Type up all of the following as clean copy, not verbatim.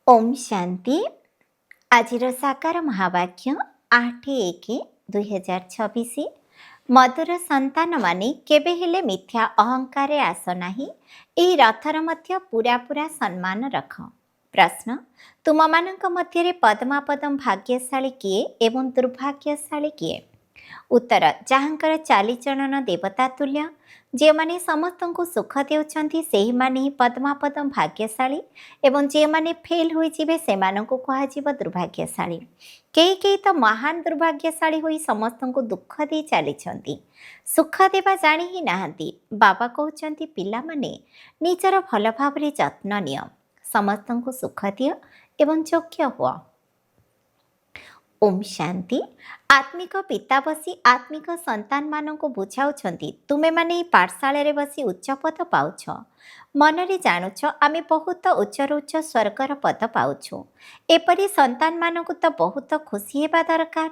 ओम शांति। आजिर साकार महावाक्य 8/1/2026। मधुर संतान माने केबे हेले मिथ्या अहंकार आस नाही। एही रथर मध्य पूरा पूरा सम्मान रख। प्रश्न, तुम मानक मध्य पद्मापदम भाग्यशाली किए एवं दुर्भाग्यशाली किए? उत्तर, जहाँकर चालीचलन देवता तुल्य, जे माने समस्त को सुख देउछन्ति सेही माने ही पद्मापदम भाग्यशाली एवं जे माने फेल होई जिवे सेमानंकु कहाजिव दुर्भाग्यशाली। केही केही तो महान दुर्भाग्यशाली होई समस्त को दुख दे चलीछन्ति, सुख देवा जानी ही नाहंती। बाबा कहउछन्ति पिला माने निजर भल भावरे जत्न निय, समस्त को सुख दिय एवं योग्य हुआ। ओम शांति। आत्मिक पिता बसी आत्मिक संतान मानक बुझाउछन्ति तुमे माने पाठशाला बसी उच्च पद पाउछ। मनरे जानुछ आमे बहुत उच्चर उच्च स्वर्गर पद पाउछु। एपरि संतान मानक तो बहुत खुशी हेबा दरकार।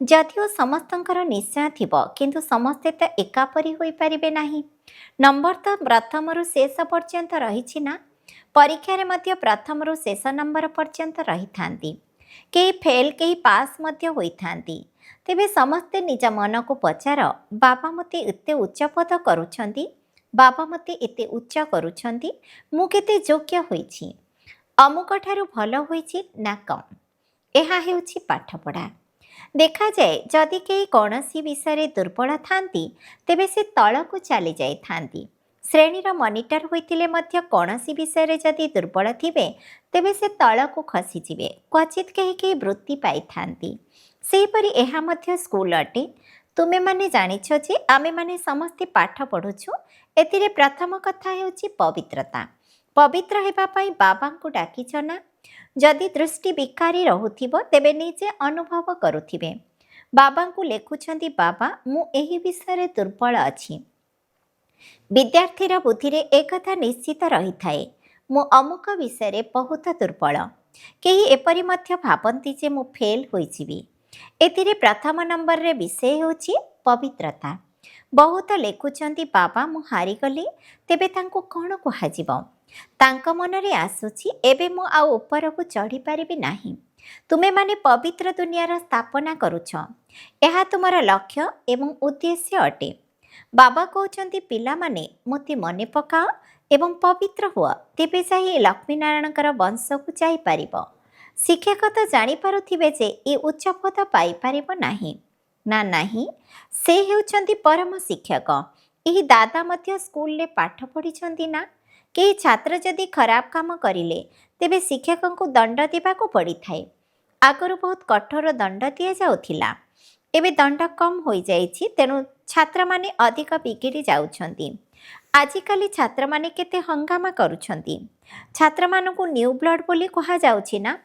जदिओ समस्तंकर निश्चय थिब किंतु समस्ते तो एकापरि होई परिबे नाही। नंबर तो प्रथम शेष पर्यंत रही ना। परीक्षा रे मध्य प्रथम शेष नंबर पर्यंत रही थांती। कई फेल कई पास मध्य होई थांती। तेबे समस्ते निज मन को पचार, बाबा मते एते उच्च पद करुछन्ति, बाबा मते एते उच्च करुछन्ति, मु केते योग्य होईछि, अमुक ठारु भल होईछि ना कम? एहा हेउछि पाठपढ़ा। देखा जाए जदि केही कौनसी विषय दुर्बल थांती तेबे से तलकु चली जाई थांती। श्रेणीर मॉनिटर होइतिले मध्य कौनसी विषय जदि दुर्बल थिबे तेबे से तलकु खसीजिबे। क्वचित केही केही वृत्ति पाई थांती। सेहीपरि एहा मध्य स्कूल अटे। तुमे माने जानिछ जे आमे माने समस्ते पाठ पढुछु। एतिरे प्रथम कथा हेउछि पवित्रता। पवित्र हेबा पई बाबांकु डाकिछ ना? जदि दृष्टि विकारी रहुथिबो तेबे निजे अनुभव करुथिबे। बाबांकु लेखुछन्ति बाबा मु एही विषय दुर्बल अछि। विद्यार्थीर बुद्धिरे एकथा निश्चित रही थाए, मु अमुक विषय बहुत दुर्बल। केही एपरि मध्य भाबन्ति जे मु फेल होइजिबि। एतिरे प्रथम नंबर रे विषय होछि पवित्रता। बहुत लेखुछन्ति बाबा मु हारिगली तेबे तांको कोन कुहाजिबो? तांको मनरे आसुछि एबे मु आ उपरकु चढ़ी पारिबि नाही। तुमे माने पवित्र दुनियार स्थापना करुछ, एहा तुमर लक्ष्य एवं उद्देश्य अटे। बाबा कहउछन्ति पिला माने मते मने पकाओ एवं पवित्र हुआ, तेबे जाई लक्ष्मीनारायणकर वंश को जाई पारिबो। शिक्षक तो जानी पारुथिबे जे ए उच्च पद पाई पारिबो नाही ना नाही, से हेउछन्ति परम शिक्षक। एही दादा मध्य स्कूल ले पाठ पढ़िछन्ति ना? केही छात्र जदि खराब काम करिले तेबे शिक्षकंकु दंड देबाको पड़ी थाए। आगरु बहुत कठोर दंड दिया जाउथिला, एबे दंड कम होई जाइछि, तेनु छात्र माने अधिक बिगिड़ी जाउछन्ति। आजिकाली छात्र माने केते हंगामा करुछन्ति। छात्र मानकु न्यू ब्लड बोली कहा जाउछि ना?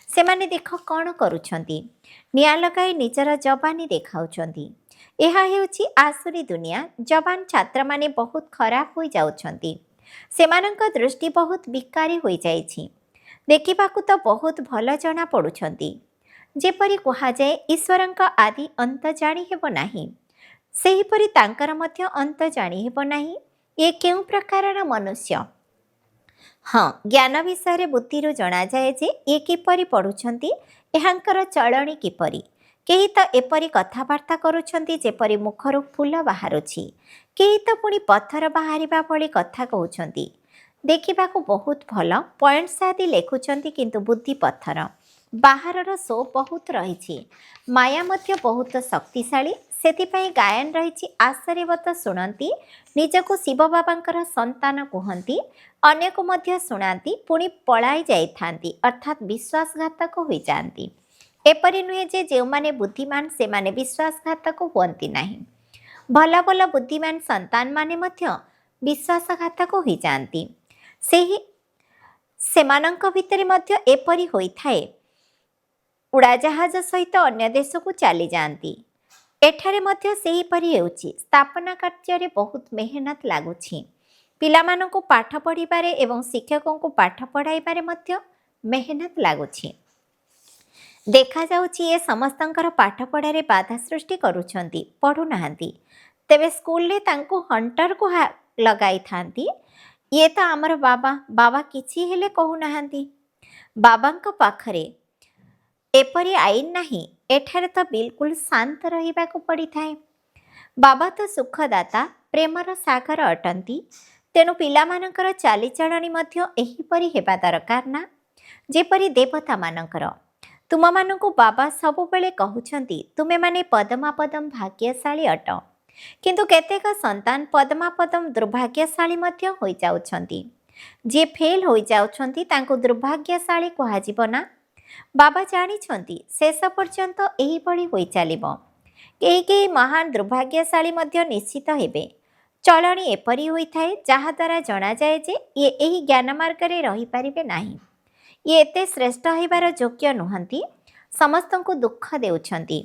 से माने देख कौन करुछन्ति, निया लगाई निजर जवानी देखाउछन्ति। एहा हेउछि आसुरी दुनिया। जवान छात्र माने बहुत खराब होई जाउछन्ति। सेमानंक दृष्टि बहुत विकारी होई जाइछि। देखिबाकु तो बहुत भल जना पड़ुछन्ति। जेपरि कहा जाए ईश्वरंक आदि अंत जानी हेबो नाही, सेहीपरि तांकर मध्य अंत जानी हेबो नाही। ये केउ प्रकारर मनुष्य? हाँ, ज्ञान विषय बुद्धिरु जना जाए जे ये किपरि पढ़ुछन्ति, एहांकर चलणी किपरि। केही तो एपरि कथाबार्ता करुछन्ति जेपरि मुखरु फूल बाहारुछि, केही तो पुणी पत्थर बाहरिबा भली कथा कहउछन्ति। देखिबाकु बहुत भल पॉइंट्स आदि लेखुछन्ति किंतु बुद्धि पत्थर। बाहरर शो बहुत रही, माया मध्य बहुत शक्तिशाली। सेतिपाई गायन रही आश्चर्यवत शुणती, निजको शिव बाबांकर संतान कहती, अन्य को मध्य शुणाती, पुणी पलाई जाइथांती अर्थात विश्वासघातक हो जाती। एपरि नुहे जे जो माने बुद्धिमान से माने विश्वासघातक हुअंती नाही। भल भल बुद्धिमान संतान माने मध्य विश्वासघातक हो जाती। सेही सेमानंक भितरे मध्य एपरि होइथाए, उड़ाजाहाज सहित अन्य देश को चली जाती। एठारे मध्य सेहीपरि हेउछि। स्थापना कार्य बहुत मेहनत लागुछि। पिलामानंकु पाठ पढ़िबारे एवं शिक्षकों को पाठ पढ़ाइबारे मध्य मेहनत लागुछि। देखा जाउछि ए समस्तंकर पाठ पढ़ारे बाधा सृष्टि करुछन्ति, पढ़ु नाहंती। तेबे स्कूल ले तांकु हंटर को लगाई थांती। ये तो आमर बाबा बाबा किछि हेले कहु नाहंती। ବାବାଙ୍କ ପାଖରେ ଏପରି ଆଇନ ନାହିଁ। ଏଠାରେ ତ ବିଲକୁଲ ଶାନ୍ତ ରହିବାକୁ ପଡ଼ିଥାଏ। ବାବା ତ ସୁଖଦାତା, ପ୍ରେମର ସାଗର ଅଟନ୍ତି। ତେଣୁ ପିଲାମାନଙ୍କର ଚାଲିଚଳଣି ମଧ୍ୟ ଏହିପରି ହେବା ଦରକାର ନା, ଯେପରି ଦେବତାମାନଙ୍କର। ତୁମମାନଙ୍କୁ ବାବା ସବୁବେଳେ କହୁଛନ୍ତି ତୁମେମାନେ ପଦମାପଦମ ଭାଗ୍ୟଶାଳୀ ଅଟ। କିନ୍ତୁ କେତେକ ସନ୍ତାନ ପଦମାପଦମ ଦୁର୍ଭାଗ୍ୟଶାଳୀ ମଧ୍ୟ ହୋଇଯାଉଛନ୍ତି। ଯିଏ ଫେଲ୍ ହୋଇଯାଉଛନ୍ତି ତାଙ୍କୁ ଦୁର୍ଭାଗ୍ୟଶାଳୀ କୁହାଯିବ ନା। ବାବା ଜାଣିଛନ୍ତି ଶେଷ ପର୍ଯ୍ୟନ୍ତ ଏହିଭଳି ହୋଇ ଚାଲିବ। କେହି କେହି ମହାନ ଦୁର୍ଭାଗ୍ୟଶାଳୀ ମଧ୍ୟ ନିଶ୍ଚିତ ହେବେ। ଚଳଣି ଏପରି ହୋଇଥାଏ ଯାହାଦ୍ୱାରା ଜଣାଯାଏ ଯେ ଇଏ ଏହି ଜ୍ଞାନ ମାର୍ଗରେ ରହିପାରିବେ ନାହିଁ। ଇଏ ଏତେ ଶ୍ରେଷ୍ଠ ହେବାର ଯୋଗ୍ୟ ନୁହନ୍ତି। ସମସ୍ତଙ୍କୁ ଦୁଃଖ ଦେଉଛନ୍ତି,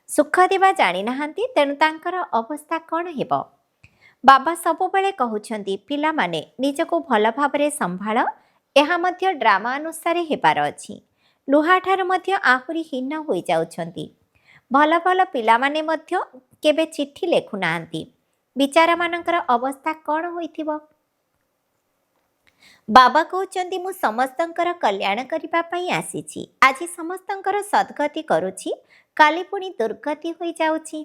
ସୁଖ ଦେବା ଜାଣିନାହାନ୍ତି। ତେଣୁ ତାଙ୍କର ଅବସ୍ଥା କ'ଣ ହେବ? ବାବା ସବୁବେଳେ କହୁଛନ୍ତି ପିଲାମାନେ ନିଜକୁ ଭଲ ଭାବରେ ସମ୍ଭାଳ। ଏହା ମଧ୍ୟ ଡ୍ରାମା ଅନୁସାରେ ହେବାର ଅଛି। ଲୁହାଠାରୁ ମଧ୍ୟ ଆହୁରି ହୀନ ହୋଇଯାଉଛନ୍ତି। ଭଲ ଭଲ ପିଲାମାନେ ମଧ୍ୟ କେବେ ଚିଠି ଲେଖୁନାହାନ୍ତି। ବିଚାରାମାନଙ୍କର ଅବସ୍ଥା କ'ଣ ହୋଇଥିବ? ବାବା କହୁଛନ୍ତି ମୁଁ ସମସ୍ତଙ୍କର କଲ୍ୟାଣ କରିବା ପାଇଁ ଆସିଛି। ଆଜି ସମସ୍ତଙ୍କର ସଦ୍ଗତି କରୁଛି, କାଲି ପୁଣି ଦୁର୍ଗତି ହୋଇଯାଉଛି।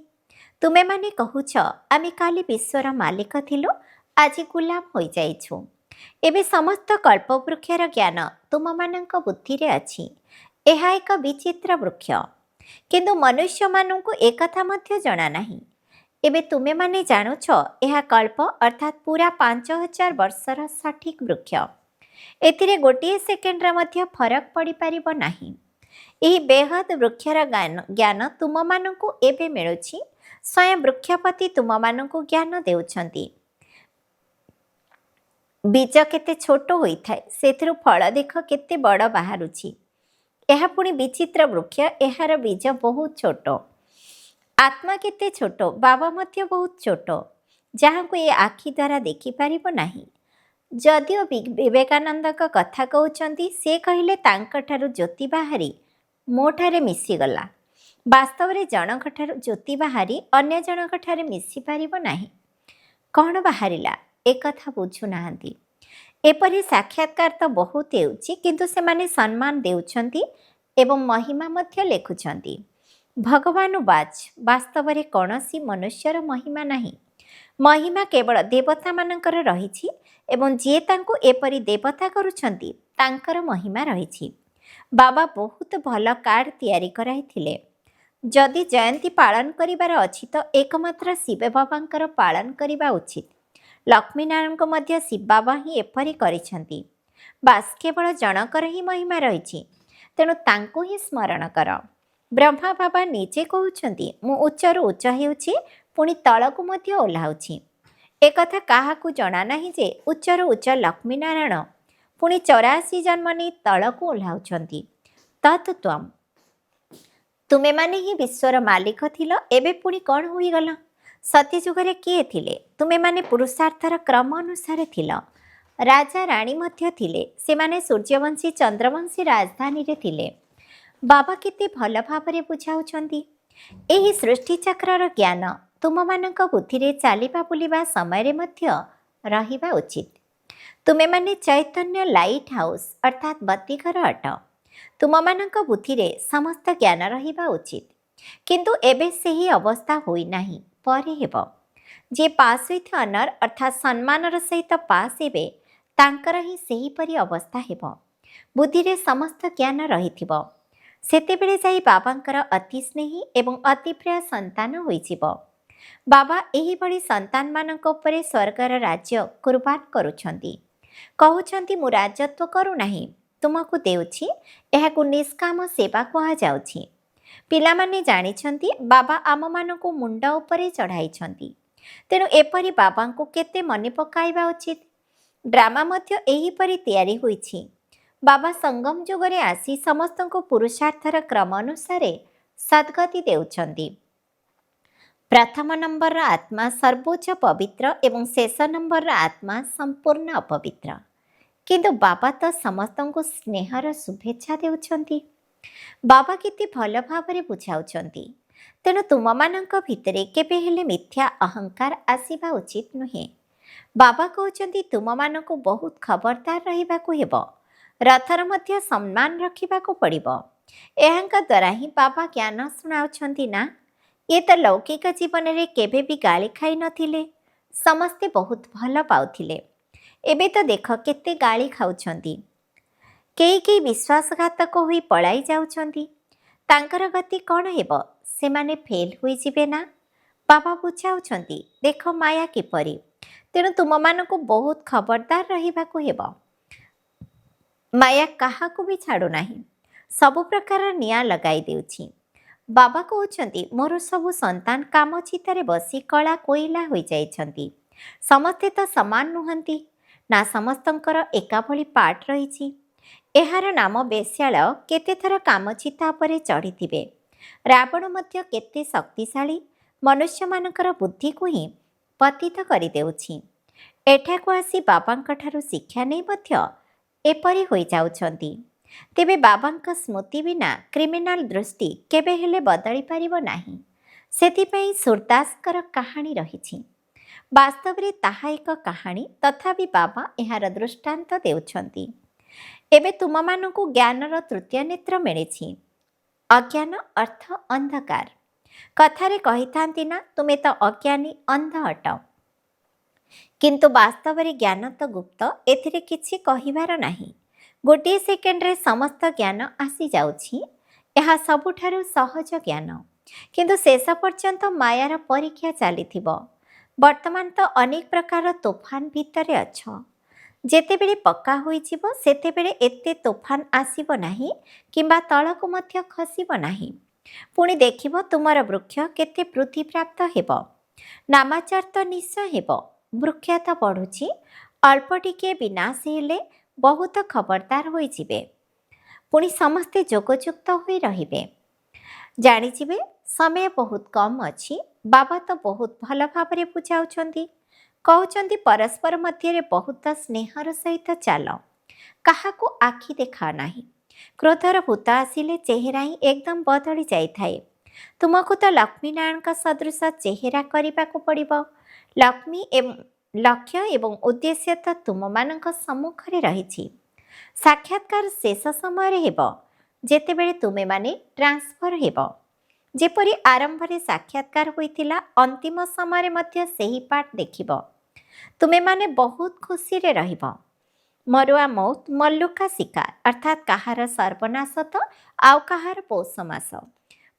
ତୁମେମାନେ କହୁଛ ଆମେ କାଲି ବିଶ୍ୱର ମାଲିକ ଥିଲୁ, ଆଜି ଗୁଲାମ ହୋଇଯାଇଛୁ। ଏବେ ସମସ୍ତ କଳ୍ପବୃକ୍ଷର ଜ୍ଞାନ ତୁମମାନଙ୍କ ବୁଦ୍ଧିରେ ଅଛି। ଏହା ଏକ ବିଚିତ୍ର ବୃକ୍ଷ, କିନ୍ତୁ ମନୁଷ୍ୟମାନଙ୍କୁ ଏକଥା ମଧ୍ୟ ଜଣା ନାହିଁ। ଏବେ ତୁମେମାନେ ଜାଣୁଛ ଏହା କଳ୍ପ ଅର୍ଥାତ୍ ପୁରା 5000 ବର୍ଷର ସଠିକ୍ ବୃକ୍ଷ। ଏଥିରେ ଗୋଟିଏ ସେକେଣ୍ଡର ମଧ୍ୟ ଫରକ ପଡ଼ିପାରିବ ନାହିଁ। ଏହି ବେହଦ ବୃକ୍ଷର ଜ୍ଞାନ ତୁମମାନଙ୍କୁ ଏବେ ମିଳୁଛି। ସ୍ୱୟଂ ବୃକ୍ଷପତି ତୁମମାନଙ୍କୁ ଜ୍ଞାନ ଦେଉଛନ୍ତି। ବୀଜ କେତେ ଛୋଟ ହୋଇଥାଏ, ସେଥିରୁ ଫଳ ଦେଖ କେତେ ବଡ଼ ବାହାରୁଛି। ଏହା ପୁଣି ବିଚିତ୍ର ବୃକ୍ଷ, ଏହାର ବୀଜ ବହୁତ ଛୋଟ। ଆତ୍ମା କେତେ ଛୋଟ, ବାବା ମଧ୍ୟ ବହୁତ ଛୋଟ, ଯାହାକୁ ଏ ଆଖି ଦ୍ୱାରା ଦେଖିପାରିବ ନାହିଁ। ଯଦିଓ ବିବେକାନନ୍ଦଙ୍କ କଥା କହୁଛନ୍ତି, ସେ କହିଲେ ତାଙ୍କଠାରୁ ଜ୍ୟୋତି ବାହାରି ମୋଠାରେ ମିଶିଗଲା। ବାସ୍ତବରେ ଜଣଙ୍କଠାରୁ ଜ୍ୟୋତି ବାହାରି ଅନ୍ୟ ଜଣଙ୍କଠାରେ ମିଶିପାରିବ ନାହିଁ। କ'ଣ ବାହାରିଲା ଏକଥା ବୁଝୁନାହାନ୍ତି। ଏପରି ସାକ୍ଷାତକାର ତ ବହୁତ ହେଉଛି, କିନ୍ତୁ ସେମାନେ ସମ୍ମାନ ଦେଉଛନ୍ତି ଏବଂ ମହିମା ମଧ୍ୟ ଲେଖୁଛନ୍ତି। ଭଗବାନୁବାଚ ବାସ୍ତବରେ କୌଣସି ମନୁଷ୍ୟର ମହିମା ନାହିଁ। ମହିମା କେବଳ ଦେବତାମାନଙ୍କର ରହିଛି ଏବଂ ଯିଏ ତାଙ୍କୁ ଏପରି ଦେବତା କରୁଛନ୍ତି ତାଙ୍କର ମହିମା ରହିଛି। ବାବା ବହୁତ ଭଲ କାର୍ଡ଼ ତିଆରି କରାଇଥିଲେ। ଯଦି ଜୟନ୍ତୀ ପାଳନ କରିବାର ଅଛି ତ ଏକମାତ୍ର ଶିବ ବାବାଙ୍କର ପାଳନ କରିବା ଉଚିତ। ଲକ୍ଷ୍ମୀନାରାୟଣଙ୍କ ମଧ୍ୟ ଶିବ ବାବା ହିଁ ଏପରି କରିଛନ୍ତି। ବାସ୍ କେବଳ ଜଣଙ୍କର ହିଁ ମହିମା ରହିଛି, ତେଣୁ ତାଙ୍କୁ ହିଁ ସ୍ମରଣ କର। ବ୍ରହ୍ମା ବାବା ନିଜେ କହୁଛନ୍ତି ମୁଁ ଉଚ୍ଚରୁ ଉଚ୍ଚ ହେଉଛି, ପୁଣି ତଳକୁ ମଧ୍ୟ ଓହ୍ଲାଉଛି। ଏକଥା କାହାକୁ ଜଣା ନାହିଁ ଯେ ଉଚ୍ଚରୁ ଉଚ୍ଚ ଲକ୍ଷ୍ମୀନାରାୟଣ ପୁଣି 84 ଜନ୍ମ ନେଇ ତଳକୁ ଓହ୍ଲାଉଛନ୍ତି। ତତ୍ ତ୍ୱମ୍। ତୁମେମାନେ ହିଁ ବିଶ୍ୱର ମାଲିକ ଥିଲ, ଏବେ ପୁଣି କ'ଣ ହୋଇଗଲ? ସତ୍ୟଯୁଗରେ କିଏ ଥିଲେ? ତୁମେମାନେ ପୁରୁଷାର୍ଥର କ୍ରମ ଅନୁସାରେ ଥିଲ। ରାଜା ରାଣୀ ମଧ୍ୟ ଥିଲେ। ସେମାନେ ସୂର୍ଯ୍ୟବଂଶୀ ଚନ୍ଦ୍ରବଂଶୀ ରାଜଧାନୀରେ ଥିଲେ। ବାବା କେତେ ଭଲ ଭାବରେ ବୁଝାଉଛନ୍ତି। ଏହି ସୃଷ୍ଟିଚକ୍ରର ଜ୍ଞାନ ତୁମମାନଙ୍କ ବୁଦ୍ଧିରେ ଚାଲିବା ବୁଲିବା ସମୟରେ ମଧ୍ୟ ରହିବା ଉଚିତ। ତୁମେମାନେ ଚୈତନ୍ୟ ଲାଇଟ୍ ହାଉସ୍ ଅର୍ଥାତ୍ ବତୀଘର ଅଟ। ତୁମମାନଙ୍କ ବୁଦ୍ଧିରେ ସମସ୍ତ ଜ୍ଞାନ ରହିବା ଉଚିତ। କିନ୍ତୁ ଏବେ ସେହି ଅବସ୍ଥା ହୋଇନାହିଁ, ପରେ ହେବ। ଯିଏ ପାସ୍ ୱିଥ୍ ଅନର୍ ଅର୍ଥାତ୍ ସମ୍ମାନର ସହିତ ପାସ୍ ହେବେ, ତାଙ୍କର ହିଁ ସେହିପରି ଅବସ୍ଥା ହେବ। ବୁଦ୍ଧିରେ ସମସ୍ତ ଜ୍ଞାନ ରହିଥିବ। ସେତେବେଳେ ଯାଇ ବାବାଙ୍କର ଅତି ସ୍ନେହୀ ଏବଂ ଅତି ପ୍ରିୟ ସନ୍ତାନ ହୋଇଯିବ। ବାବା ଏହିଭଳି ସନ୍ତାନମାନଙ୍କ ଉପରେ ସ୍ୱର୍ଗର ରାଜ୍ୟ କୁର୍ବାନ କରୁଛନ୍ତି। କହୁଛନ୍ତି ମୁଁ ରାଜତ୍ୱ କରୁନାହିଁ, ତୁମକୁ ଦେଉଛି। ଏହାକୁ ନିଷ୍କାମ ସେବା କୁହାଯାଉଛି। ପିଲାମାନେ ଜାଣିଛନ୍ତି ବାବା ଆମମାନଙ୍କୁ ମୁଣ୍ଡ ଉପରେ ଚଢ଼ାଇଛନ୍ତି। ତେଣୁ ଏପରି ବାବାଙ୍କୁ କେତେ ମନେ ପକାଇବା ଉଚିତ। ଡ୍ରାମା ମଧ୍ୟ ଏହିପରି ତିଆରି ହୋଇଛି। ବାବା ସଙ୍ଗମ ଯୁଗରେ ଆସି ସମସ୍ତଙ୍କୁ ପୁରୁଷାର୍ଥର କ୍ରମ ଅନୁସାରେ ସଦ୍ଗତି ଦେଉଛନ୍ତି। ପ୍ରଥମ ନମ୍ବରର ଆତ୍ମା ସର୍ବୋଚ୍ଚ ପବିତ୍ର ଏବଂ ଶେଷ ନମ୍ବରର ଆତ୍ମା ସମ୍ପୂର୍ଣ୍ଣ ଅପବିତ୍ର। କିନ୍ତୁ ବାବା ତ ସମସ୍ତଙ୍କୁ ସ୍ନେହର ଶୁଭେଚ୍ଛା ଦେଉଛନ୍ତି। ବାବା କେତେ ଭଲ ଭାବରେ ବୁଝାଉଛନ୍ତି। ତେଣୁ ତୁମମାନଙ୍କ ଭିତରେ କେବେ ହେଲେ ମିଥ୍ୟା ଅହଙ୍କାର ଆସିବା ଉଚିତ ନୁହେଁ। ବାବା କହୁଛନ୍ତି ତୁମମାନଙ୍କୁ ବହୁତ ଖବରଦାର ରହିବାକୁ ହେବ। ରଥର ମଧ୍ୟ ସମ୍ମାନ ରଖିବାକୁ ପଡ଼ିବ। ଏହାଙ୍କ ଦ୍ୱାରା ହିଁ ବାବା ଜ୍ଞାନ ଶୁଣାଉଛନ୍ତି ନା। ଇଏ ତ ଲୌକିକ ଜୀବନରେ କେବେ ବି ଗାଳି ଖାଇ ନଥିଲେ। ସମସ୍ତେ ବହୁତ ଭଲ ପାଉଥିଲେ। ଏବେ ତ ଦେଖ କେତେ ଗାଳି ଖାଉଛନ୍ତି। କେହି କେହି ବିଶ୍ୱାସଘାତକ ହୋଇ ପଳାଇ ଯାଉଛନ୍ତି। ତାଙ୍କର ଗତି କ'ଣ ହେବ? ସେମାନେ ଫେଲ୍ ହୋଇଯିବେ ନା। ବାବା ବୁଝାଉଛନ୍ତି, ଦେଖ ମାୟା କିପରି। ତେଣୁ ତୁମମାନଙ୍କୁ ବହୁତ ଖବରଦାର ରହିବାକୁ ହେବ। ମାୟା କାହାକୁ ବି ଛାଡ଼ୁନାହିଁ। ସବୁ ପ୍ରକାର ନିଆଁ ଲଗାଇ ଦେଉଛି। ବାବା କହୁଛନ୍ତି, ମୋର ସବୁ ସନ୍ତାନ କାମ ଚିତାରେ ବସି କଳା କୋଇଲା ହୋଇଯାଇଛନ୍ତି। ସମସ୍ତେ ତ ସମାନ ନୁହନ୍ତି ନା, ସମସ୍ତଙ୍କର ଏକାଭଳି ପାଠ ରହିଛି। ଏହାର ନାମ ବେଶ୍ୟାଳୟ କେତେଥର କାମଚିତା ଉପରେ ଚଢ଼ିଥିବେ। ରାବଣ ମଧ୍ୟ କେତେ ଶକ୍ତିଶାଳୀ, ମନୁଷ୍ୟମାନଙ୍କର ବୁଦ୍ଧିକୁ ହିଁ ପତିତ କରିଦେଉଛି। ଏଠାକୁ ଆସି ବାବାଙ୍କଠାରୁ ଶିକ୍ଷା ନେଇ ମଧ୍ୟ ଏପରି ହୋଇଯାଉଛନ୍ତି। ତେବେ ବାବାଙ୍କ ସ୍ମୃତି ବିନା କ୍ରିମିନାଲ ଦୃଷ୍ଟି କେବେ ହେଲେ ବଦଳି ପାରିବ ନାହିଁ। ସେଥିପାଇଁ ସୂରଦାସଙ୍କର କାହାଣୀ ରହିଛି। ବାସ୍ତବରେ ତାହା ଏକ କାହାଣୀ, ତଥାପି ବାବା ଏହାର ଦୃଷ୍ଟାନ୍ତ ଦେଉଛନ୍ତି। ଏବେ ତୁମମାନଙ୍କୁ ଜ୍ଞାନର ତୃତୀୟ ନେତ୍ର ମିଳିଛି। ଅଜ୍ଞାନ ଅର୍ଥ ଅନ୍ଧକାର। କଥାରେ କହିଥାନ୍ତି ନା, ତୁମେ ତ ଅଜ୍ଞାନୀ ଅନ୍ଧ ଅଟ। କିନ୍ତୁ ବାସ୍ତବରେ ଜ୍ଞାନ ତ ଗୁପ୍ତ, ଏଥିରେ କିଛି କହିବାର ନାହିଁ। ଗୋଟିଏ ସେକେଣ୍ଡରେ ସମସ୍ତ ଜ୍ଞାନ ଆସିଯାଉଛି। ଏହା ସବୁଠାରୁ ସହଜ ଜ୍ଞାନ। କିନ୍ତୁ ଶେଷ ପର୍ଯ୍ୟନ୍ତ ମାୟାର ପରୀକ୍ଷା ଚାଲିଥିବ। ବର୍ତ୍ତମାନ ତ ଅନେକ ପ୍ରକାର ତୋଫାନ ଭିତରେ ଅଛ। ଯେତେବେଳେ ପକ୍କା ହୋଇଯିବ ସେତେବେଳେ ଏତେ ତୋଫାନ ଆସିବ ନାହିଁ କିମ୍ବା ତଳକୁ ମଧ୍ୟ ଖସିବ ନାହିଁ। ପୁଣି ଦେଖିବ ତୁମର ବୃକ୍ଷ କେତେ ବୃଦ୍ଧିପ୍ରାପ୍ତ ହେବ। ନାମାଚାର ତ ନିଶ୍ଚୟ ହେବ। ବୃକ୍ଷ ତ ବଢ଼ୁଛି। ଅଳ୍ପ ଟିକିଏ ବିନାଶ ହେଲେ ବହୁତ ଖବରଦାର ହୋଇଯିବେ। ପୁଣି ସମସ୍ତେ ଯୋଗଯୁକ୍ତ ହୋଇ ରହିବେ। ଜାଣିଯିବେ ସମୟ ବହୁତ କମ୍ ଅଛି। ବାବା ତ ବହୁତ ଭଲ ଭାବରେ ବୁଝାଉଛନ୍ତି। କହୁଛନ୍ତି ପରସ୍ପର ମଧ୍ୟରେ ବହୁତ ସ୍ନେହର ସହିତ ଚାଲ। କାହାକୁ ଆଖି ଦେଖାଅ ନାହିଁ। କ୍ରୋଧର ଭୂତ ଆସିଲେ ଚେହେରା ହିଁ ଏକଦମ ବଦଳି ଯାଇଥାଏ। ତୁମକୁ ତ ଲକ୍ଷ୍ମୀନାରାୟଣଙ୍କ ସଦୃଶ ଚେହେରା କରିବାକୁ ପଡ଼ିବ। ଲକ୍ଷ୍ୟ ଏବଂ ଉଦ୍ଦେଶ୍ୟ ତ ତୁମମାନଙ୍କ ସମ୍ମୁଖରେ ରହିଛି। ସାକ୍ଷାତକାର ଶେଷ ସମୟରେ ହେବ, ଯେତେବେଳେ ତୁମେମାନେ ଟ୍ରାନ୍ସଫର ହେବ। ଯେପରି ଆରମ୍ଭରେ ସାକ୍ଷାତକାର ହୋଇଥିଲା, ଅନ୍ତିମ ସମୟରେ ମଧ୍ୟ ସେହି ପାଠ ଦେଖିବ। ତୁମେମାନେ ବହୁତ ଖୁସିରେ ରହିବ। ମରୁଆ ମଉତ ମଲ୍ଲୁକା ଶିକାର, ଅର୍ଥାତ୍ କାହାର ସର୍ବନାଶ ତ ଆଉ କାହାର ପୌଷ ମାସ।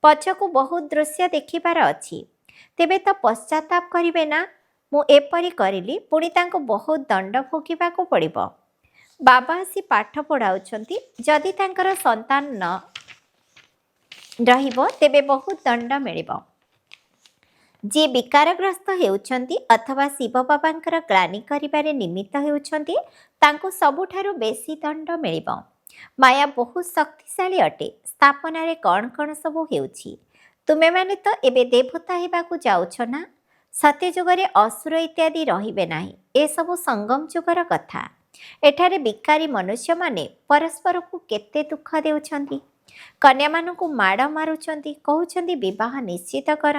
ପଛକୁ ବହୁତ ଦୃଶ୍ୟ ଦେଖିବାର ଅଛି। ତେବେ ତ ପଶ୍ଚାତାପ କରିବେ ନା, ମୁଁ ଏପରି କରିଲି, ପୁଣି ତାଙ୍କୁ ବହୁତ ଦଣ୍ଡ ଭୋଗିବାକୁ ପଡ଼ିବ। ବାବା ଆସି ପାଠ ପଢ଼ାଉଛନ୍ତି, ଯଦି ତାଙ୍କର ସନ୍ତାନ ନ ରହିବ ତେବେ ବହୁତ ଦଣ୍ଡ ମିଳିବ। ଯିଏ ବିକାରଗ୍ରସ୍ତ ହେଉଛନ୍ତି ଅଥବା ଶିବ ବାବାଙ୍କର ଗ୍ଳାନି କରିବାରେ ନିମିତ୍ତ ହେଉଛନ୍ତି, ତାଙ୍କୁ ସବୁଠାରୁ ବେଶୀ ଦଣ୍ଡ ମିଳିବ। ମାୟା ବହୁତ ଶକ୍ତିଶାଳୀ ଅଟେ। ସ୍ଥାପନାରେ କ'ଣ କ'ଣ ସବୁ ହେଉଛି। ତୁମେମାନେ ତ ଏବେ ଦେବତା ହେବାକୁ ଯାଉଛ ନା। ସତ୍ୟଯୁଗରେ ଅସୁର ଇତ୍ୟାଦି ରହିବେ ନାହିଁ। ଏସବୁ ସଙ୍ଗମ ଯୁଗର କଥା। ଏଠାରେ ବିକାରୀ ମନୁଷ୍ୟମାନେ ପରସ୍ପରକୁ କେତେ ଦୁଃଖ ଦେଉଛନ୍ତି। କନ୍ୟାମାନଙ୍କୁ ମାଡ଼ ମାରୁଛନ୍ତି, କହୁଛନ୍ତି ବିବାହ ନିଶ୍ଚିତ କର।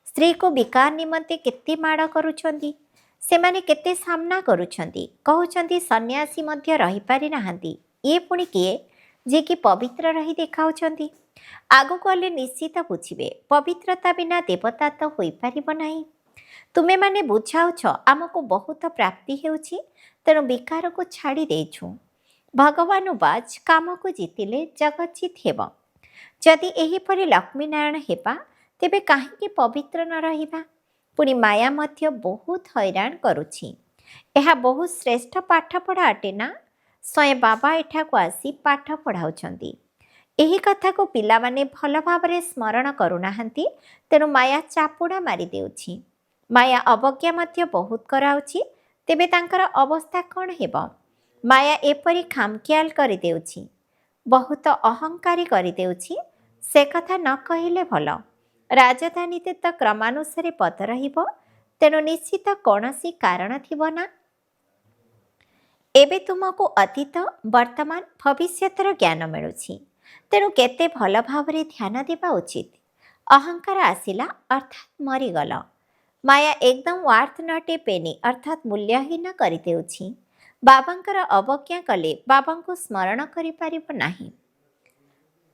ସ୍ତ୍ରୀକୁ ବିକାର ନିମନ୍ତେ କେତେ ମାଡ଼ କରୁଛନ୍ତି। ସେମାନେ କେତେ ସାମ୍ନା କରୁଛନ୍ତି। କହୁଛନ୍ତି ସନ୍ନ୍ୟାସୀ ମଧ୍ୟ ରହିପାରି ନାହାନ୍ତି। ଇଏ ପୁଣି କିଏ ଯିଏକି ପବିତ୍ର ରହି ଦେଖାଉଛନ୍ତି। ଆଗକୁ ଗଲେ ନିଶ୍ଚିତ ବୁଝିବେ, ପବିତ୍ରତା ବିନା ଦେବତା ତ ହୋଇପାରିବ ନାହିଁ। ତୁମେମାନେ ବୁଝାଉଛ ଆମକୁ ବହୁତ ପ୍ରାପ୍ତି ହେଉଛି, ତେଣୁ ବିକାରକୁ ଛାଡ଼ି ଦେଇଛୁ। ଭଗବାନୁବାଜ କାମକୁ ଜିତିଲେ ଜଗତଜିତ ହେବ। ଯଦି ଏହିପରି ଲକ୍ଷ୍ମୀନାରାୟଣ ହେବା, ତେବେ କାହିଁକି ପବିତ୍ର ନ ରହିବା। ପୁଣି ମାୟା ମଧ୍ୟ ବହୁତ ହଇରାଣ କରୁଛି। ଏହା ବହୁତ ଶ୍ରେଷ୍ଠ ପାଠପଢ଼ା ଅଟେ ନା। ସ୍ୱୟଂ ବାବା ଏଠାକୁ ଆସି ପାଠ ପଢ଼ାଉଛନ୍ତି। ଏହି କଥାକୁ ପିଲାମାନେ ଭଲ ଭାବରେ ସ୍ମରଣ କରୁନାହାନ୍ତି। ତେଣୁ ମାୟା ଚାପୁଡ଼ା ମାରିଦେଉଛି। ମାୟା ଅବଜ୍ଞା ମଧ୍ୟ ବହୁତ କରାଉଛି। ତେବେ ତାଙ୍କର ଅବସ୍ଥା କ'ଣ ହେବ। ମାୟା ଏପରି ଖାମଖିଆଲ କରିଦେଉଛି, ବହୁତ ଅହଙ୍କାରୀ କରିଦେଉଛି। ସେ କଥା ନ କହିଲେ ଭଲ। ରାଜଧାନୀରେ ତ କ୍ରମାନୁସାରେ ପଦ ରହିବ, ତେଣୁ ନିଶ୍ଚିତ କୌଣସି କାରଣ ଥିବ ନା। ଏବେ ତୁମକୁ ଅତୀତ, ବର୍ତ୍ତମାନ, ଭବିଷ୍ୟତର ଜ୍ଞାନ ମିଳୁଛି। ତେଣୁ କେତେ ଭଲ ଭାବରେ ଧ୍ୟାନ ଦେବା ଉଚିତ। ଅହଙ୍କାର ଆସିଲା ଅର୍ଥାତ୍ ମରିଗଲ। ମାୟା ଏକଦମ ୱାର୍ଥ ନଟ୍ ଏ ପେନି ଅର୍ଥାତ୍ ମୂଲ୍ୟହୀନ କରିଦେଉଛି। ବାବାଙ୍କର ଅବଜ୍ଞା କଲେ ବାବାଙ୍କୁ ସ୍ମରଣ କରିପାରିବ ନାହିଁ।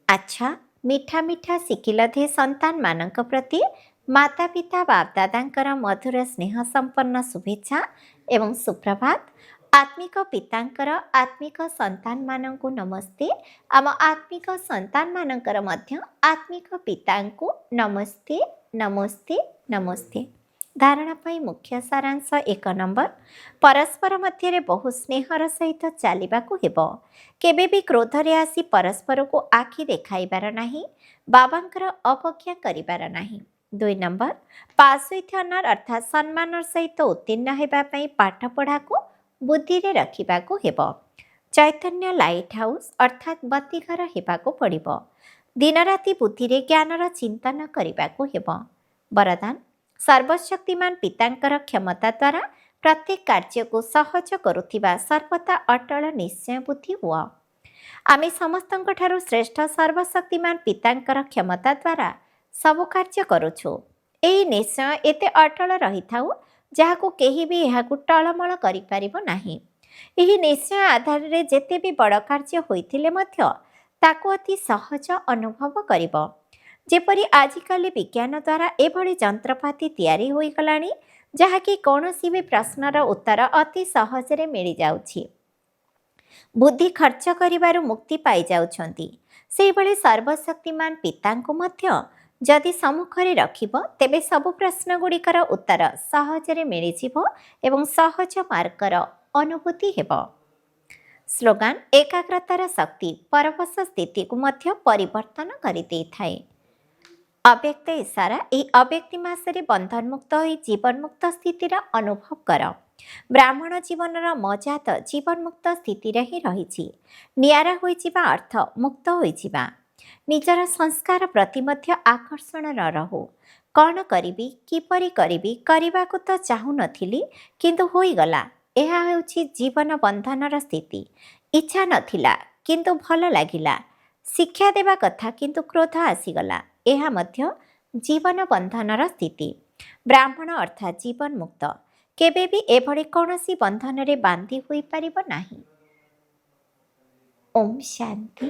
ଆଚ୍ଛା, ମିଠା ମିଠା ଶିଖିଲଧେ ସନ୍ତାନମାନଙ୍କ ପ୍ରତି ମାତା ପିତା ବାପଦାଦାଙ୍କର ମଧୁର ସ୍ନେହ ସମ୍ପନ୍ନ ଶୁଭେଚ୍ଛା ଏବଂ ସୁପ୍ରଭାତ। ଆତ୍ମିକ ପିତାଙ୍କର ଆତ୍ମିକ ସନ୍ତାନମାନଙ୍କୁ ନମସ୍ତେ। ଆମ ଆତ୍ମିକ ସନ୍ତାନମାନଙ୍କର ମଧ୍ୟ ଆତ୍ମିକ ପିତାଙ୍କୁ ନମସ୍ତେ ନମସ୍ତେ ନମସ୍ତେ। ଧାରଣା ପାଇଁ ମୁଖ୍ୟ ସାରାଂଶ 1 ନମ୍ବର, ପରସ୍ପର ମଧ୍ୟରେ ବହୁ ସ୍ନେହର ସହିତ ଚାଲିବାକୁ ହେବ। କେବେ ବି କ୍ରୋଧରେ ଆସି ପରସ୍ପରକୁ ଆଖି ଦେଖାଇବାର ନାହିଁ, ବାବାଙ୍କର ଅବଜ୍ଞା କରିବାର ନାହିଁ। 2 ନମ୍ବର, ପାସ୍ ୱିଥ୍ ଅନର ଅର୍ଥାତ୍ ସମ୍ମାନର ସହିତ ଉତ୍ତୀର୍ଣ୍ଣ ହେବା ପାଇଁ ପାଠପଢ଼ାକୁ ବୁଦ୍ଧିରେ ରଖିବାକୁ ହେବ। ଚୈତନ୍ୟ ଲାଇଟ୍ ହାଉସ୍ ଅର୍ଥାତ୍ ବତୀଘର ହେବାକୁ ପଡ଼ିବ। ଦିନରାତି ବୁଦ୍ଧିରେ ଜ୍ଞାନର ଚିନ୍ତନ କରିବାକୁ ହେବ। ବରଦାନ, ସର୍ବଶକ୍ତିମାନ ପିତାଙ୍କର କ୍ଷମତା ଦ୍ୱାରା ପ୍ରତ୍ୟେକ କାର୍ଯ୍ୟକୁ ସହଜ କରୁଥିବା ସର୍ବଦା ଅଟଳ ନିଶ୍ଚୟ ବୁଦ୍ଧି ହୁଅ। ଆମେ ସମସ୍ତଙ୍କଠାରୁ ଶ୍ରେଷ୍ଠ ସର୍ବଶକ୍ତିମାନ ପିତାଙ୍କର କ୍ଷମତା ଦ୍ୱାରା ସବୁ କାର୍ଯ୍ୟ କରୁଛୁ। ଏହି ନିଶ୍ଚୟ ଏତେ ଅଟଳ ରହିଥାଉ ଯାହାକୁ କେହି ବି ଏହାକୁ ଟଳମଳ କରିପାରିବ ନାହିଁ। ଏହି ନିଶ୍ଚୟ ଆଧାରରେ ଯେତେ ବି ବଡ଼ କାର୍ଯ୍ୟ ହୋଇଥିଲେ ମଧ୍ୟ ତାକୁ ଅତି ସହଜ ଅନୁଭବ କରିବ। ଯେପରି ଆଜିକାଲି ବିଜ୍ଞାନ ଦ୍ୱାରା ଏଭଳି ଯନ୍ତ୍ରପାତି ତିଆରି ହୋଇଗଲାଣି ଯାହାକି କୌଣସି ବି ପ୍ରଶ୍ନର ଉତ୍ତର ଅତି ସହଜରେ ମିଳିଯାଉଛି। ବୁଦ୍ଧି ଖର୍ଚ୍ଚ କରିବାରୁ ମୁକ୍ତି ପାଇଯାଉଛନ୍ତି। ସେହିଭଳି ସର୍ବଶକ୍ତିମାନ ପିତାଙ୍କୁ ମଧ୍ୟ ଯଦି ସମ୍ମୁଖରେ ରଖିବ ତେବେ ସବୁ ପ୍ରଶ୍ନଗୁଡ଼ିକର ଉତ୍ତର ସହଜରେ ମିଳିଯିବ ଏବଂ ସହଜ ମାର୍ଗର ଅନୁଭୂତି ହେବ। ସ୍ଲୋଗାନ, ଏକାଗ୍ରତାର ଶକ୍ତି ପରବଶ ସ୍ଥିତିକୁ ମଧ୍ୟ ପରିବର୍ତ୍ତନ କରିଦେଇଥାଏ। ଅବ୍ୟକ୍ତ ଇଶାରା, ଏହି ଅବ୍ୟକ୍ତି ମାସରେ ବନ୍ଧନମୁକ୍ତ ହୋଇ ଜୀବନମୁକ୍ତ ସ୍ଥିତିର ଅନୁଭବ କର। ବ୍ରାହ୍ମଣ ଜୀବନର ମଜା ତ ଜୀବନମୁକ୍ତ ସ୍ଥିତିରେ ହିଁ ରହିଛି। ନିଆରା ହୋଇଯିବା ଅର୍ଥ ମୁକ୍ତ ହୋଇଯିବା। ନିଜର ସଂସ୍କାର ପ୍ରତି ମଧ୍ୟ ଆକର୍ଷଣ ନ ରହୁ। କ'ଣ କରିବି, କିପରି କରିବି, କରିବାକୁ ତ ଚାହୁଁନଥିଲି କିନ୍ତୁ ହୋଇଗଲା। ଏହା ହେଉଛି ଜୀବନ ବନ୍ଧନର ସ୍ଥିତି। ଇଚ୍ଛା ନଥିଲା କିନ୍ତୁ ଭଲ ଲାଗିଲା। ଶିକ୍ଷା ଦେବା କଥା କିନ୍ତୁ କ୍ରୋଧ ଆସିଗଲା। ଏହା ମଧ୍ୟ ଜୀବନ ବନ୍ଧନର ସ୍ଥିତି। ବ୍ରାହ୍ମଣ ଅର୍ଥାତ୍ ଜୀବନ ମୁକ୍ତ। କେବେ ବି ଏଭଳି କୌଣସି ବନ୍ଧନରେ ବାନ୍ଧି ହୋଇପାରିବ ନାହିଁ। ଓମ୍ ଶାନ୍ତି।